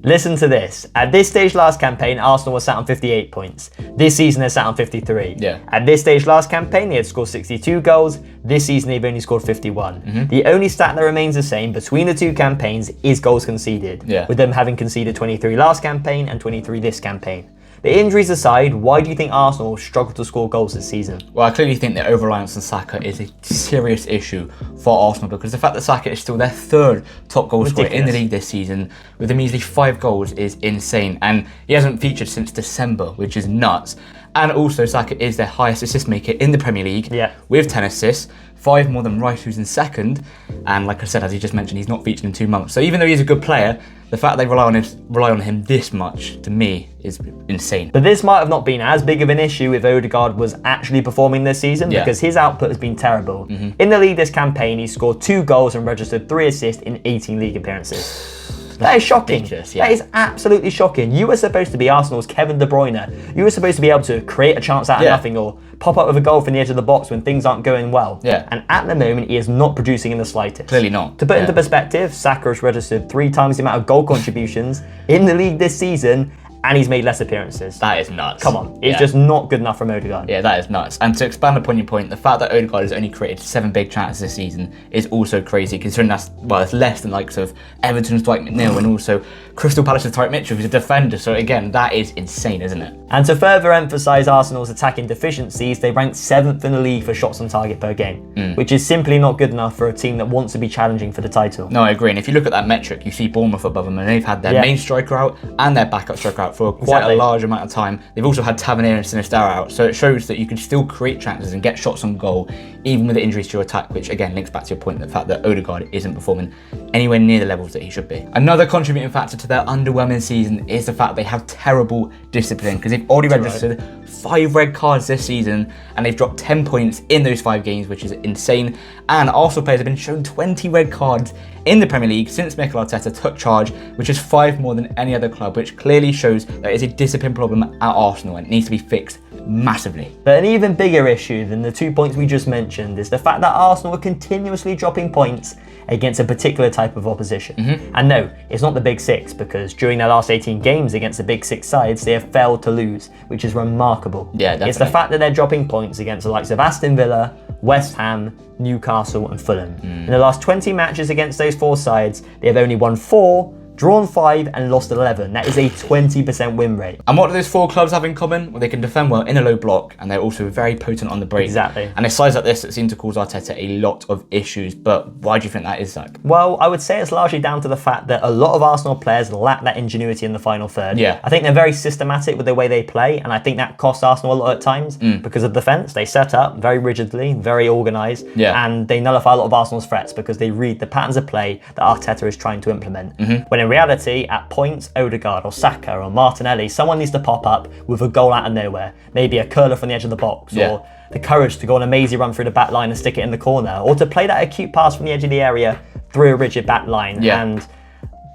Listen to this. At this stage last campaign, Arsenal was sat on 58 points. This season they're sat on 53. Yeah. At this stage last campaign, they had scored 62 goals. This season they've only scored 51. Mm-hmm. The only stat that remains the same between the two campaigns is goals conceded, Yeah. with them having conceded 23 last campaign and 23 this campaign. The injuries aside, why do you think Arsenal struggled to score goals this season? Well, I clearly think that over-reliance on Saka is a serious issue for Arsenal, because the fact that Saka is still their third top goal scorer in the league this season, with a measly 5 goals, is insane. And he hasn't featured since December, which is nuts. And also, Saka is their highest assist maker in the Premier League, with 10 assists, 5 more than Rice, who's in second. And like I said, as you just mentioned, he's not featured in 2 months. So even though he's a good player, the fact they rely on him this much, to me, is insane. But this might have not been as big of an issue if Odegaard was actually performing this season, because his output has been terrible. In the league this campaign, he scored 2 goals and registered 3 assists in 18 league appearances. That is shocking. That is absolutely shocking. You were supposed to be Arsenal's Kevin De Bruyne. You were supposed to be able to create a chance out of nothing, or pop up with a goal from the edge of the box when things aren't going well. And at the moment, he is not producing in the slightest. Clearly not. To put into perspective, Saka has registered 3 times the amount of goal contributions in the league this season, and he's made less appearances. That is nuts. Come on, it's just not good enough from Odegaard. Yeah, that is nuts. And to expand upon your point, the fact that Odegaard has only created 7 big chances this season is also crazy, considering that's, well, it's less than likes of Everton's Dwight McNeil and also Crystal Palace's Tyreek Mitchell, who's a defender. So again, that is insane, isn't it? And to further emphasise Arsenal's attacking deficiencies, they ranked 7th in the league for shots on target per game, which is simply not good enough for a team that wants to be challenging for the title. No, I agree. And if you look at that metric, you see Bournemouth above them, and they've had their main striker out and their backup striker out for quite a large amount of time. They've also had Tavernier and Sinisterra out, so it shows that you can still create chances and get shots on goal, even with the injuries to your attack, which again links back to your point, the fact that Odegaard isn't performing anywhere near the levels that he should be. Another contributing factor to their underwhelming season is the fact they have terrible discipline, because they've already registered 5 red cards this season, and they've dropped 10 points in those 5 games, which is insane. And Arsenal players have been shown 20 red cards in the Premier League since Mikel Arteta took charge, which is 5 more than any other club, which clearly shows that it's a discipline problem at Arsenal and it needs to be fixed massively. But an even bigger issue than the 2 points we just mentioned is the fact that Arsenal are continuously dropping points against a particular type of opposition. And no, it's not the Big Six, because during their last 18 games against the Big Six sides, they have failed to lose, which is remarkable. Yeah, definitely. It's the fact that they're dropping points against the likes of Aston Villa, West Ham, Newcastle and Fulham. In the last 20 matches against those 4 sides, they have only won 4, drawn 5 and lost 11. That is a 20% win rate. And what do those 4 clubs have in common? Well, they can defend well in a low block, and they're also very potent on the break. Exactly. And it's sides like this that seem to cause Arteta a lot of issues. But why do you think that is, Zach? Well, I would say it's largely down to the fact that a lot of Arsenal players lack that ingenuity in the final third. Yeah. I think they're very systematic with the way they play, and I think that costs Arsenal a lot at times because of defence. They set up very rigidly, very organised, and they nullify a lot of Arsenal's threats because they read the patterns of play that Arteta is trying to implement. When in reality, at points, Odegaard or Saka or Martinelli, someone needs to pop up with a goal out of nowhere. Maybe a curler from the edge of the box, or the courage to go on a mazy run through the back line and stick it in the corner, or to play that acute pass from the edge of the area through a rigid back line. And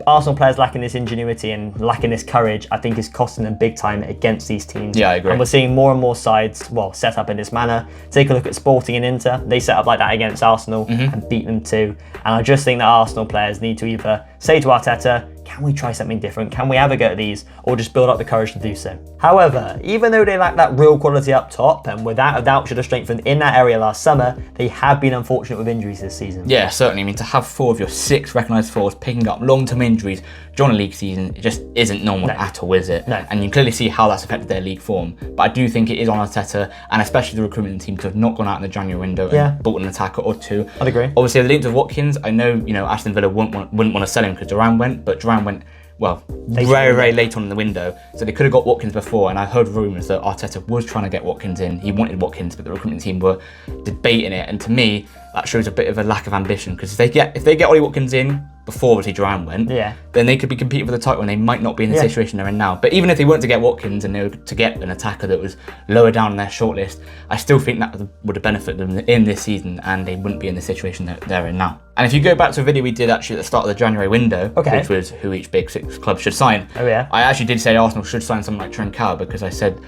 Arsenal players lacking this ingenuity and lacking this courage, I think, is costing them big time against these teams. Yeah, I agree. And we're seeing more and more sides, well, set up in this manner. Take a look at Sporting and Inter. They set up like that against Arsenal and beat them too. And I just think that Arsenal players need to either say to Arteta, can we try something different? Can we have a go at these? Or just build up the courage to do so. However, even though they lack that real quality up top, and without a doubt should have strengthened in that area last summer, they have been unfortunate with injuries this season. Yeah, certainly. I mean, to have 4 of your 6 recognised forwards picking up long-term injuries during a league season, it just isn't normal at all, is it? No. And you can clearly see how that's affected their league form. But I do think it is on Arteta, and especially the recruitment team, to have not gone out in the January window and bought an attacker or 2. I'd agree. Obviously, the link with Watkins, I know, Aston Villa wouldn't want to sell him because Duran went, but Duran went, well, very late on in the window. So they could have got Watkins before, and I heard rumours that Arteta was trying to get Watkins in. He wanted Watkins, but the recruitment team were debating it. And to me, that shows a bit of a lack of ambition, because if they get Ollie Watkins in before obviously Duran went, then they could be competing for the title, and they might not be in the situation they're in now. But even if they weren't to get Watkins and they were to get an attacker that was lower down on their shortlist, I still think that would have benefited them in this season, and they wouldn't be in the situation that they're in now. And if you go back to a video we did actually at the start of the January window, which was who each big 6 club should sign, I actually did say Arsenal should sign someone like Trincao because I said,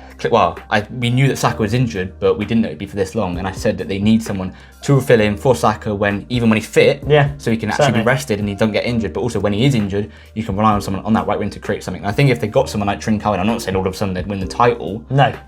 we knew that Saka was injured, but we didn't know it'd be for this long. And I said that they need someone to fill in for Saka even when he's fit, so he can actually be rested and he doesn't get injured. But also when he is injured, you can rely on someone on that right wing to create something. And I think if they got someone like Trincao, and I'm not saying all of a sudden they'd win the title,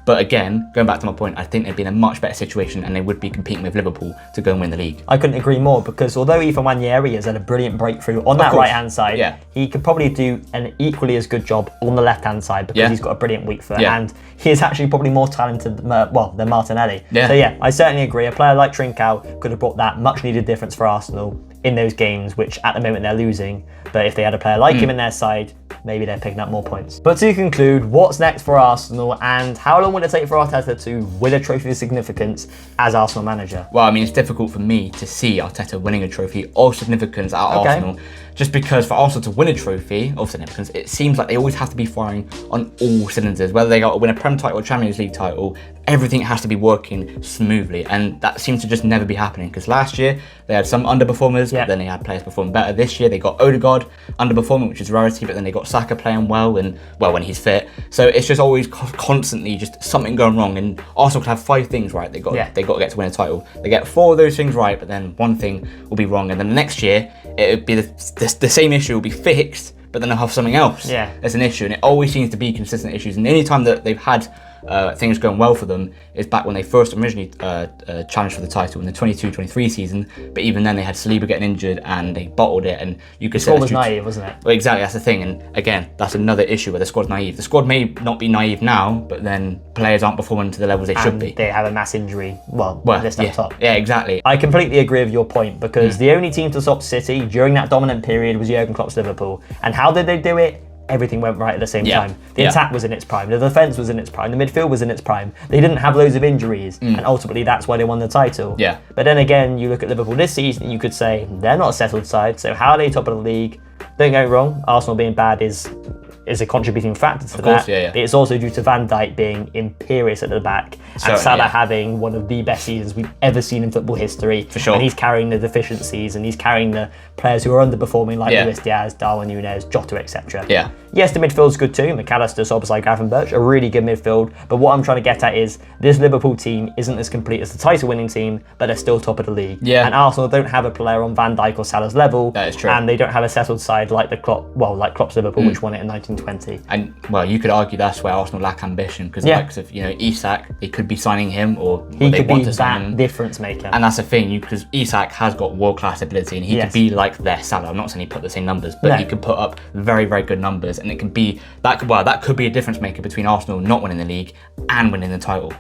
but again, going back to my point, I think they'd be in a much better situation and they would be competing with Liverpool to go and win the league. I couldn't agree more, because although Ethan Nwaneri has had a brilliant breakthrough on that right-hand side, he could probably do an equally as good job on the left-hand side because he's got a brilliant weak foot and he is actually probably more talented than Martinelli. So yeah, I certainly agree. A player like Trincao could have brought that much-needed difference for Arsenal in those games, which at the moment they're losing. But if they had a player like him in their side, maybe they're picking up more points. But to conclude, what's next for Arsenal and how long will it take for Arteta to win a trophy of significance as Arsenal manager? Well, I mean, it's difficult for me to see Arteta winning a trophy of significance at Arsenal, just because for Arsenal to win a trophy of significance, it seems like they always have to be firing on all cylinders. Whether they got to win a Prem title or Champions League title, everything has to be working smoothly, and that seems to just never be happening. Because last year they had some underperformers, but then they had players perform better. This year they got Odegaard underperforming, which is a rarity, but then they got Saka playing well when he's fit. So it's just always constantly just something going wrong. And Arsenal could have 5 things right. They got to get to win a title. They get 4 of those things right, but then one thing will be wrong, and then the next year it would be the same issue will be fixed, but then they'll have something else as an issue, and it always seems to be consistent issues. And the only time that they've had things going well for them is back when they first originally challenged for the title in the 22-23 season, but even then they had Saliba getting injured and they bottled it, and you could say the squad was naive, wasn't it? Well, exactly, that's the thing. And again, that's another issue where the squad's naive. The squad may not be naive now, but then players aren't performing to the levels they should be. They have a mass injury list up top. Yeah, exactly. I completely agree with your point, because the only team to stop City during that dominant period was Jurgen Klopp's Liverpool. And how did they do it? Everything went right at the same time. The attack was in its prime, the defence was in its prime, the midfield was in its prime. They didn't have loads of injuries, and ultimately that's why they won the title. But then again, you look at Liverpool this season, and you could say they're not a settled side, so how are they top of the league? Don't get me wrong, Arsenal being bad is a contributing factor to that. It's also due to Van Dijk being imperious at the back, and Salah having one of the best seasons we've ever seen in football history. For sure. And he's carrying the deficiencies, and he's carrying the players who are underperforming, like Luis Diaz, Darwin Núñez, Jota, etc. Yes, the midfield's good too. McAllister, Szoboszlai, Gravenberch, a really good midfield. But what I'm trying to get at is this Liverpool team isn't as complete as the title-winning team, but they're still top of the league. And Arsenal don't have a player on Van Dijk or Salah's level. That is true. And they don't have a settled side like Klopp's Liverpool, which won it in 1920. And you could argue that's where Arsenal lack ambition, because the likes of Isak, they could be signing him, or he they could want be to sign that him. difference maker. And that's the thing, because Isak has got world-class ability, and he could be like their Salah. I'm not saying he put the same numbers, but he could put up very, very good numbers, and it could be that could be a difference maker between Arsenal not winning the league and winning the title.